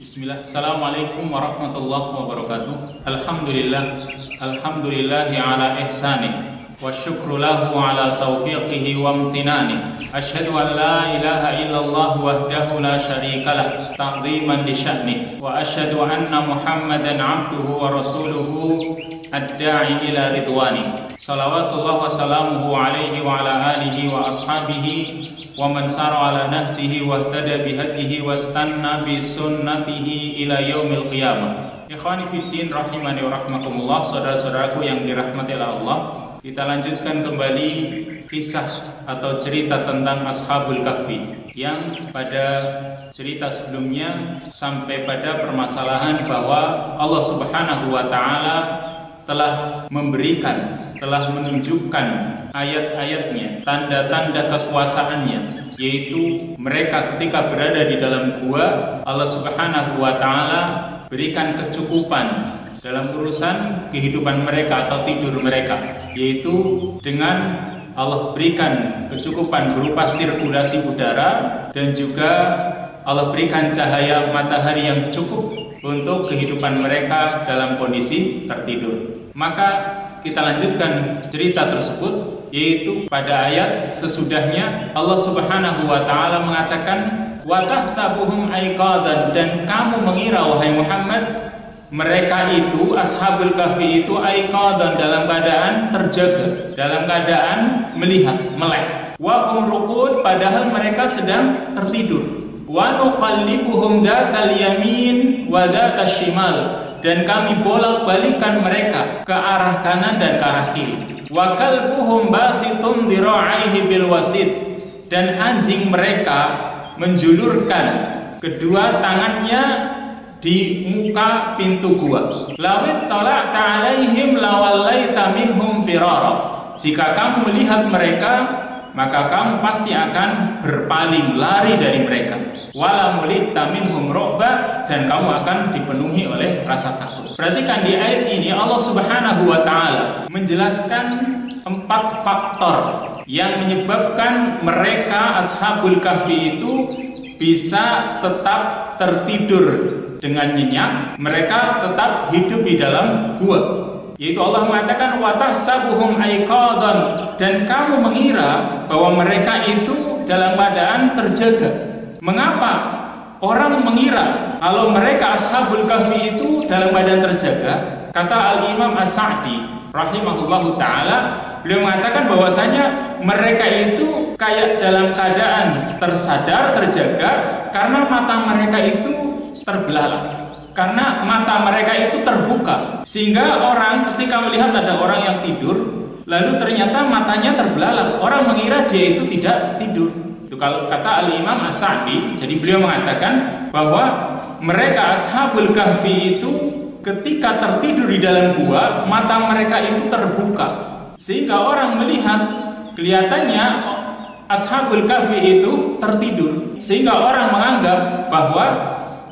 Bismillah. Assalamualaikum warahmatullahi wabarakatuh. Alhamdulillahi ala ihsani wa syukru lahu ala taufiqihi wa amtinani. Asyhadu an la ilaha illallah wahdahu la syarikalah ta'ziman li sya'ni wa asyhadu anna Muhammadan abduhu wa rasuluhu ad-da'i ila ridwani. Salawatullah wa salamuhu alaihi wa ala alihi wa ashabihi wa man sara ala nahjihi wa ihtada bihadihi wa istanna bi sunnatihi ila yaumil qiyamah. Ikhwani fid din rahimani wa rahmakumullah, saudara-saudaraku yang dirahmati Allah. Kita lanjutkan kembali kisah atau cerita tentang Ashabul Kahfi yang pada cerita sebelumnya sampai pada permasalahan bahwa Allah Subhanahu wa taala telah memberikan, telah menunjukkan ayat-ayatnya, tanda-tanda kekuasaannya, yaitu mereka ketika berada di dalam gua, Allah Subhanahu wa taala berikan kecukupan dalam urusan kehidupan mereka atau tidur mereka, yaitu dengan Allah berikan kecukupan berupa sirkulasi udara dan juga Allah berikan cahaya matahari yang cukup untuk kehidupan mereka dalam kondisi tertidur. Maka kita lanjutkan cerita tersebut, yaitu pada ayat sesudahnya Allah Subhanahu wa taala mengatakan wa tahsabuhum aiqadan, dan kamu mengira wahai Muhammad mereka itu Ashabul Kahfi itu aiqadan, dalam keadaan terjaga, dalam keadaan melihat, melek. Wa hum ruqud, padahal mereka sedang tertidur. Wa nuqallibuhum dzatal yamin wa dzatas shimal, dan kami bolak-balikan mereka ke arah kanan dan ke arah kiri. Wa kalbuhum basitun dira'aihi bil wasit, dan anjing mereka menjulurkan kedua tangannya di muka pintu gua. Lawit tala'ta 'alaihim lawallaita minhum firara, jika kamu melihat mereka maka kamu pasti akan berpaling, lari dari mereka. Wala mulita minhum ru'ba, dan kamu akan dipenuhi oleh rasa takut. Perhatikan di ayat ini Allah Subhanahu wa taala menjelaskan 4 faktor yang menyebabkan mereka Ashabul Kahfi itu bisa tetap tertidur dengan nyenyak, mereka tetap hidup di dalam gua. Yaitu Allah mengatakan wa tahsabuhum aiqadan, dan kamu mengira bahwa mereka itu dalam keadaan terjaga. Mengapa orang mengira kalau mereka Ashabul Kahfi itu dalam keadaan terjaga? Kata Al-Imam As-Sa'di rahimahullahu taala, beliau mengatakan bahwasanya mereka itu kayak dalam keadaan tersadar, terjaga, karena mata mereka itu terbelalak, karena mata mereka itu terbuka, sehingga orang ketika melihat ada orang yang tidur lalu ternyata matanya terbelalak, orang mengira dia itu tidak tidur. Itu kalau kata Al-Imam As-Sa'di. Jadi beliau mengatakan bahwa mereka Ashabul Kahfi itu ketika tertidur di dalam gua, mata mereka itu terbuka, sehingga orang melihat kelihatannya Ashabul Kahfi itu tertidur, sehingga orang menganggap bahwa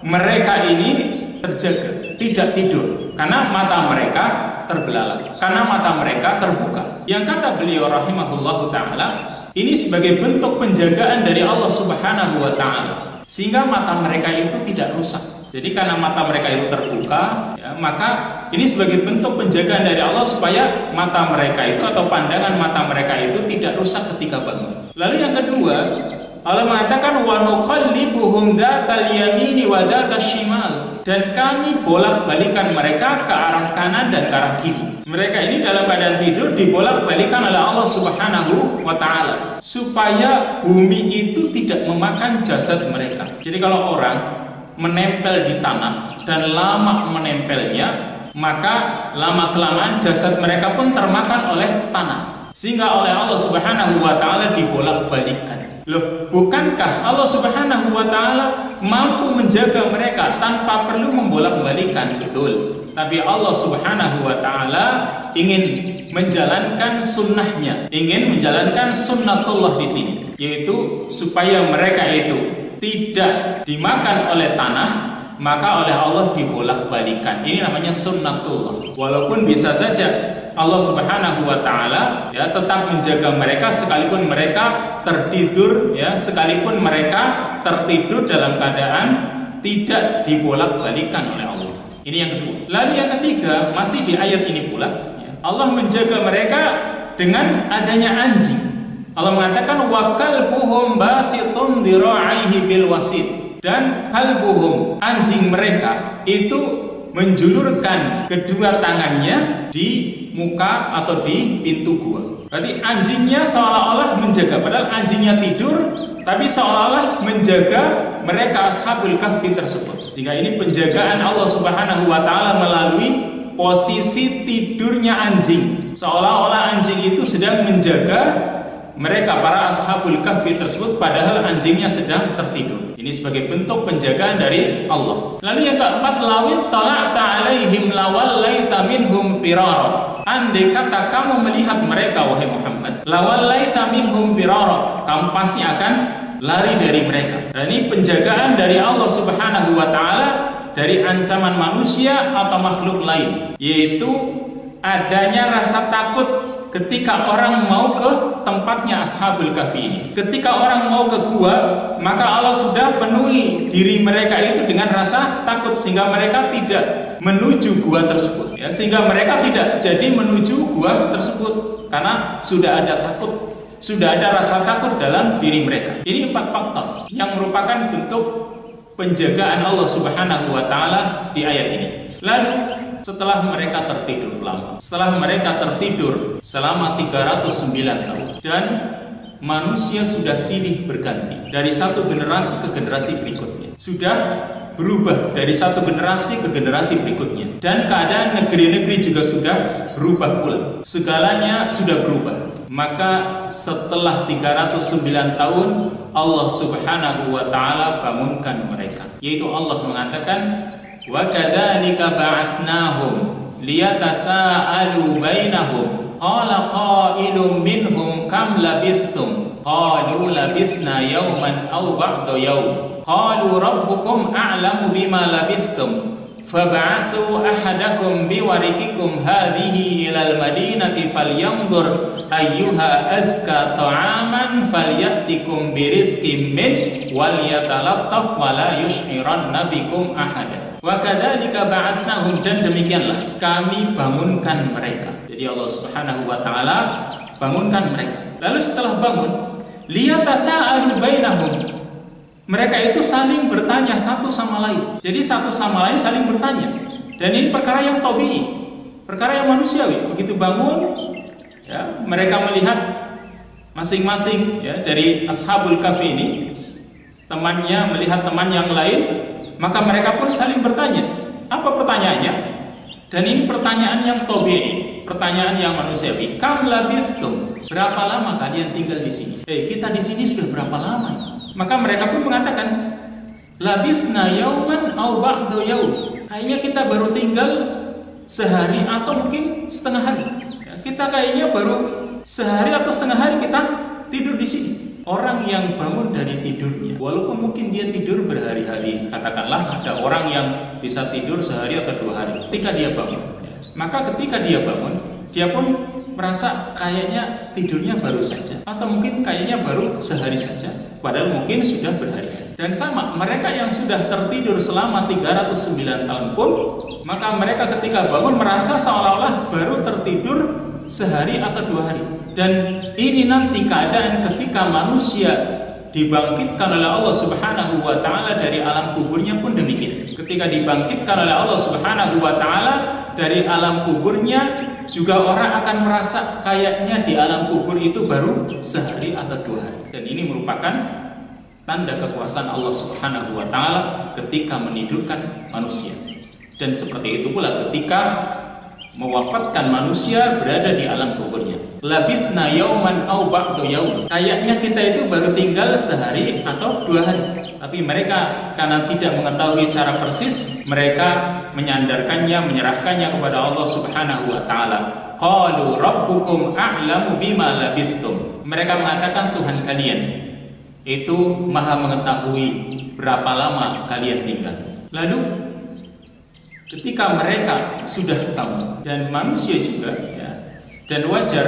mereka ini terjaga, tidak tidur, karena mata mereka terbelalak, karena mata mereka terbuka. Yang kata beliau rahimahullahu ta'ala, ini sebagai bentuk penjagaan dari Allah Subhanahu wa ta'ala, sehingga mata mereka itu tidak rusak. Jadi karena mata mereka itu terbuka, ya, maka ini sebagai bentuk penjagaan dari Allah supaya mata mereka itu atau pandangan mata mereka itu tidak rusak ketika bangun. Lalu yang kedua, Allah mengatakan wa nuqallibuhum dzatal yamini wa dzatas shimal, dan kami bolak-balikan mereka ke arah kanan dan ke arah kiri. Mereka ini dalam keadaan tidur dibolak-balikan oleh Allah Subhanahu wa taala supaya bumi itu tidak memakan jasad mereka. Jadi kalau orang menempel di tanah dan lama menempelnya, maka lama-kelamaan jasad mereka pun termakan oleh tanah, sehingga oleh Allah Subhanahu wa taala dibolak-balikan. Loh, bukankah Allah Subhanahu wa taala mampu menjaga mereka tanpa perlu membolak-balikan? Betul. Tapi Allah Subhanahu wa taala ingin menjalankan sunnahnya, ingin menjalankan sunnatullah di sini, yaitu supaya mereka itu tidak dimakan oleh tanah, maka oleh Allah dibolak-balikan. Ini namanya sunnatullah. Walaupun bisa saja Allah Subhanahu wa taala ya tetap menjaga mereka sekalipun mereka tertidur, ya, sekalipun mereka tertidur dalam keadaan tidak dibolak-balikan oleh Allah. Ini yang kedua. Lalu yang ketiga, masih di ayat ini pula, Allah menjaga mereka dengan adanya anjing. Allah mengatakan wa kalbuhum basitun dira'aihi bil wasit, dan kalbuhum, anjing mereka itu menjulurkan kedua tangannya di muka atau di pintu gua. Berarti anjingnya seolah-olah menjaga, padahal anjingnya tidur, tapi seolah-olah menjaga mereka Ashabul Kahfi tersebut. Jika ini penjagaan Allah Subhanahu wa taala melalui posisi tidurnya anjing, seolah-olah anjing itu sedang menjaga mereka para Ashabul Kahfi tersebut, padahal anjingnya sedang tertidur. Ini sebagai bentuk penjagaan dari Allah. Lalu yang keempat, lawit tala'ta alaihim lawallaita minhum firara. Andai kata kamu melihat mereka wahai Muhammad, lawallaita minhum firara, kamu pasti akan lari dari mereka. Dan ini penjagaan dari Allah Subhanahu wa taala dari ancaman manusia atau makhluk lain, yaitu adanya rasa takut ketika orang mau ke tempatnya Ashabul Kahfi ini. Ketika orang mau ke gua, maka Allah sudah penuhi diri mereka itu dengan rasa takut, sehingga mereka tidak menuju gua tersebut, ya, sehingga mereka tidak jadi menuju gua tersebut karena sudah ada takut, sudah ada rasa takut dalam diri mereka. Ini 4 faktor yang merupakan bentuk penjagaan Allah Subhanahu wa taala di ayat ini. Lalu setelah mereka tertidur lama, setelah mereka tertidur selama 309 tahun, dan manusia sudah silih berganti dari satu generasi ke generasi berikutnya, sudah berubah dari satu generasi ke generasi berikutnya, dan keadaan negeri-negeri juga sudah berubah pula, segalanya sudah berubah. Maka setelah 309 tahun Allah Subhanahu wa taala bangunkan mereka, yaitu Allah mengatakan wa kadzalika ba'asnahum liyatasaalu bainahum qala qailun minhum kam labistum qalu labisna yawman aw ba'da yawm qalu rabbukum a'lamu bima labistum fab'asu ahadakum biwarikikum hadhihi ilal madinati falyanzur ayyuha azka ta'aman falyatikum birizqin min walyatalattaf wala yush'iranna bikum ahada. Wa kadzalika ba'asnahum, dan demikianlah kami bangunkan mereka. Jadi Allah Subhanahu wa taala bangunkan mereka. Lalu setelah bangun, liyatasaalu bainahum, mereka itu saling bertanya satu sama lain. Jadi satu sama lain saling bertanya. Dan ini perkara yang tabii, perkara yang manusiawi. Begitu bangun, ya, mereka melihat masing-masing, ya, dari Ashabul Kahfi ini, temannya melihat teman yang lain, maka mereka pun saling bertanya. Apa pertanyaannya? Dan ini pertanyaan yang tabii, pertanyaan yang manusiawi. Kam labistum, berapa lama kalian tinggal di sini? Kita di sini sudah berapa lama? Maka mereka pun mengatakan, labisna yauman aw ba'da yaum. Kayaknya kita baru tinggal sehari atau mungkin setengah hari. Ya, kita kayaknya baru sehari atau setengah hari kita tidur di sini. Orang yang bangun dari tidurnya, walaupun mungkin dia tidur berhari-hari, katakanlah ada orang yang bisa tidur sehari atau 2 hari, ketika dia bangun, maka ketika dia bangun, dia pun merasa kayaknya tidurnya baru saja, atau mungkin kayaknya baru sehari saja, padahal mungkin sudah berhari-hari. Dan sama, mereka yang sudah tertidur selama 309 tahun pun, maka mereka ketika bangun merasa seolah-olah baru tertidur sehari atau 2 hari. Dan ini nanti keadaan ketika manusia dibangkitkan oleh Allah Subhanahu wa taala dari alam kuburnya pun demikian. Ketika dibangkitkan oleh Allah Subhanahu wa taala dari alam kuburnya, juga orang akan merasa kayaknya di alam kubur itu baru sehari atau 2 hari. Dan ini merupakan tanda kekuasaan Allah Subhanahu wa taala ketika menidurkan manusia. Dan seperti itu pula ketika mewafatkan manusia berada di alam kuburnya. Labisna yauman aw ba'da yaum. Kayaknya kita itu baru tinggal sehari atau 2 hari. Tapi mereka karena tidak mengetahui secara persis, mereka menyandarkannya, menyerahkannya kepada Allah Subhanahu wa taala. Qalu rabbukum a'lamu bima labistum. Mereka mengatakan Tuhan kalian itu Maha mengetahui berapa lama kalian tinggal. Lalu ketika mereka sudah bangun, dan manusia juga, ya, dan wajar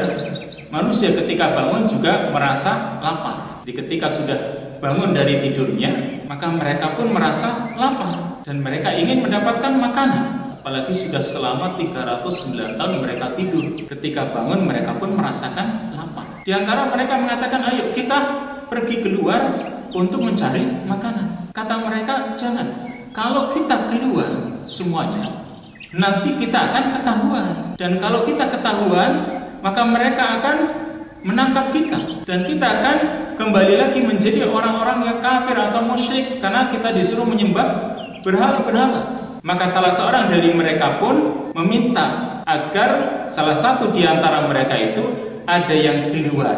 manusia ketika bangun juga merasa lapar. Jadi ketika sudah bangun dari tidurnya, maka mereka pun merasa lapar dan mereka ingin mendapatkan makanan. Apalagi sudah selama 309 tahun mereka tidur. Ketika bangun mereka pun merasakan lapar. Di antara mereka mengatakan, ayo kita pergi keluar untuk mencari makanan. Kata mereka, jangan. Kalau kita keluar semuanya, nanti kita akan ketahuan. Dan kalau kita ketahuan, maka mereka akan menangkap kita. Dan kita akan kembali lagi menjadi orang-orang yang kafir atau musyrik, karena kita disuruh menyembah berhala-berhala. Maka salah seorang dari mereka pun meminta agar salah satu di antara mereka itu ada yang keluar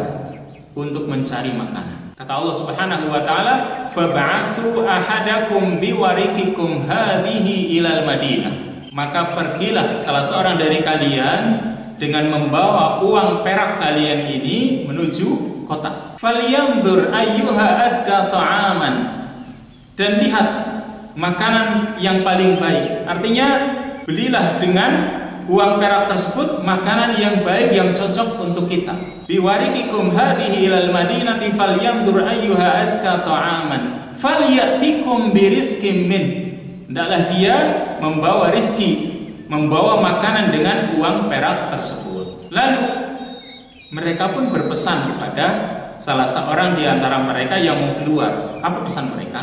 untuk mencari makanan. Kata Allah Subhanahu wa taala, "Fab'asu ahadakum biwarikikum hadhihi ilal Madinah." Maka pergilah salah seorang dari kalian dengan membawa uang perak kalian ini menuju kota. Falyanzur ayyuha azka ta'aman. Dan lihat makanan yang paling baik. Artinya belilah dengan uang perak tersebut makanan yang baik yang cocok untuk kita. Biwarikikum hadhihi ilal madinati falyanzur ayyuha azka ta'aman falyatikum birizqin min. Hendaklah dia membawa rizki, membawa makanan dengan uang perak tersebut. Lalu mereka pun berpesan kepada salah seorang di antara mereka yang mau keluar. Apa pesan mereka?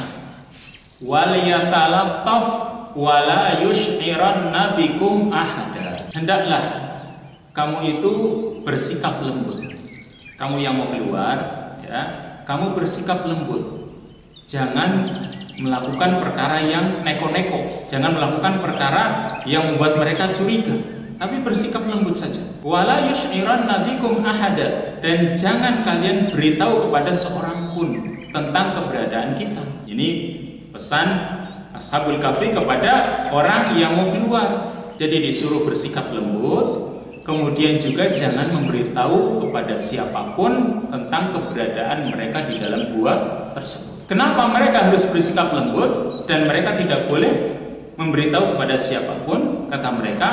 Wal yatalattaf wala yush'iranna bikum ahada. Hendaklah kamu itu bersikap lembut. Kamu yang mau keluar, ya, kamu bersikap lembut. Jangan melakukan perkara yang neko-neko. Jangan melakukan perkara yang membuat mereka curiga. Tapi bersikap lembut saja. Wala yush'iranna bikum ahada. Dan jangan kalian beritahu kepada seorang pun tentang keberadaan kita. Ini pesan Ashabul Kahfi kepada orang yang mau keluar. Jadi disuruh bersikap lembut, kemudian juga jangan memberitahu kepada siapapun tentang keberadaan mereka di dalam gua tersebut. Kenapa mereka harus bersikap lembut dan mereka tidak boleh memberitahu kepada siapapun? Kata mereka,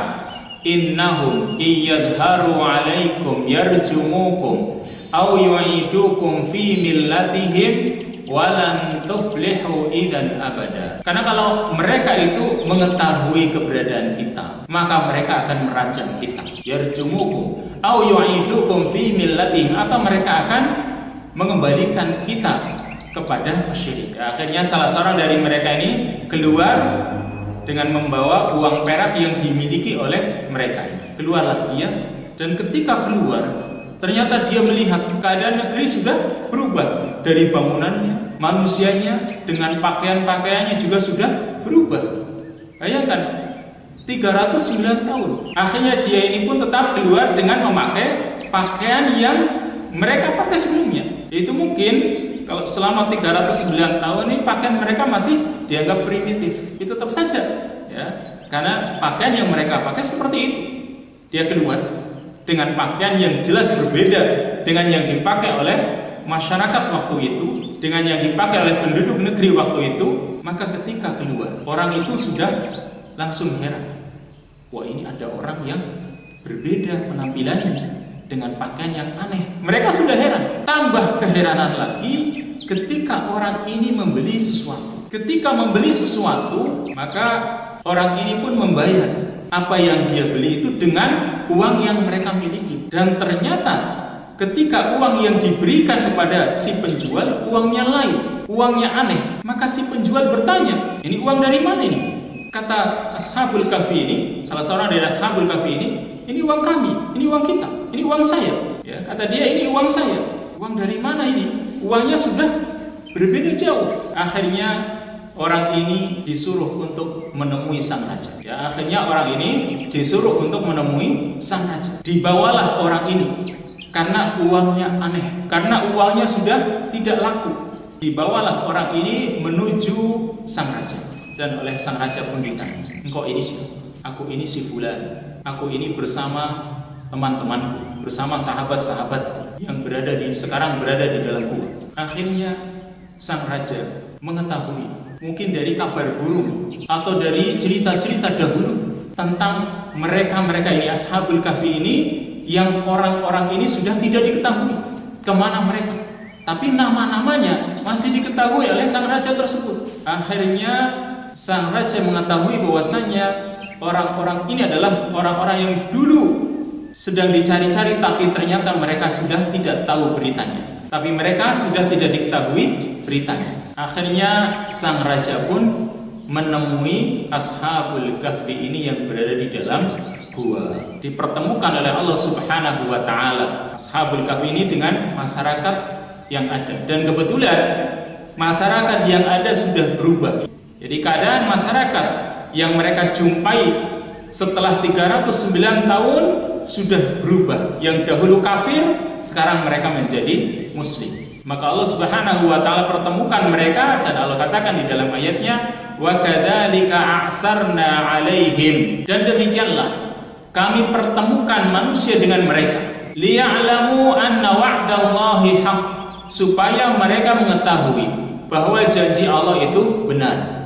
innahum iyadharu alaikum yarjumukum aw yu'idukum fi millatihim walan tuflihu idan abada. Karena kalau mereka itu mengetahui keberadaan kita, maka mereka akan merajam kita. Yarjumukum au yu'idukum fi millatihim, atau mereka akan mengembalikan kita kepada kesyirikan. Akhirnya salah seorang dari mereka ini keluar dengan membawa uang perak yang dimiliki oleh mereka. Keluarlah dia, dan ketika keluar ternyata dia melihat keadaan negeri sudah berubah. Dari bangunannya, manusianya, dengan pakaian-pakaiannya juga sudah berubah. Bayangkan, 309 tahun. Akhirnya dia ini pun tetap keluar dengan memakai pakaian yang mereka pakai sebelumnya. Itu mungkin kalau selama 309 tahun ini pakaian mereka masih dianggap primitif. Itu tetap saja, ya, karena pakaian yang mereka pakai seperti itu. Dia keluar dengan pakaian yang jelas berbeda dengan yang dipakai oleh masyarakat waktu itu, dengan yang dipakai oleh penduduk negeri waktu itu. Maka ketika keluar, orang itu sudah langsung heran. Wah, ini ada orang yang berbeda penampilannya dengan pakaian yang aneh. Mereka sudah heran. Tambah keheranan lagi ketika orang ini membeli sesuatu. Ketika membeli sesuatu, maka orang ini pun membayar apa yang dia beli itu dengan uang yang mereka miliki. Dan ternyata ketika uang yang diberikan kepada si penjual, uangnya lain, uangnya aneh. Maka si penjual bertanya, ini uang dari mana ini? Kata Ashabul Kahfi ini, salah seorang dari Ashabul Kahfi ini uang kami, ini uang kita, ini uang saya. Ya, kata dia, ini uang saya. Uang dari mana ini? Uangnya sudah berbeda jauh. Akhirnya orang ini disuruh untuk menemui sang raja. Ya, akhirnya orang ini disuruh untuk menemui sang raja. Dibawalah orang ini karena uangnya aneh, karena uangnya sudah tidak laku. Dibawalah orang ini menuju sang raja, dan oleh sang raja pun ditanya, engkau ini siapa? Aku ini si fulan. Aku ini bersama teman-temanku, bersama sahabat-sahabat yang sekarang berada di dalam gua. Akhirnya sang raja mengetahui, mungkin dari kabar burung atau dari cerita-cerita dahulu tentang mereka ini, Ashabul Kahfi ini, yang orang-orang ini sudah tidak diketahui kemana mereka, tapi nama-namanya masih diketahui oleh sang raja tersebut. akhirnya sang raja mengetahui bahwasanya orang-orang ini adalah orang-orang yang dulu sedang dicari-cari, tapi ternyata mereka sudah tidak tahu beritanya. Tapi mereka sudah tidak diketahui beritanya. Akhirnya sang raja pun menemui Ashabul Kahfi ini yang berada di dalam gua. Dipertemukan oleh Allah Subhanahu wa taala Ashabul Kahfi ini dengan masyarakat yang ada. Dan kebetulan masyarakat yang ada sudah berubah. Jadi keadaan masyarakat yang mereka jumpai setelah 309 tahun sudah berubah. Yang dahulu kafir, sekarang mereka menjadi muslim. Maka Allah Subhanahu wa taala pertemukan mereka, dan Allah katakan di dalam ayatnya, wa kadzalika a'sarna 'alaihim, dan demikianlah kami pertemukan manusia dengan mereka, liya'lamu anna wa'dallahi haqq, supaya mereka mengetahui bahwa janji Allah itu benar.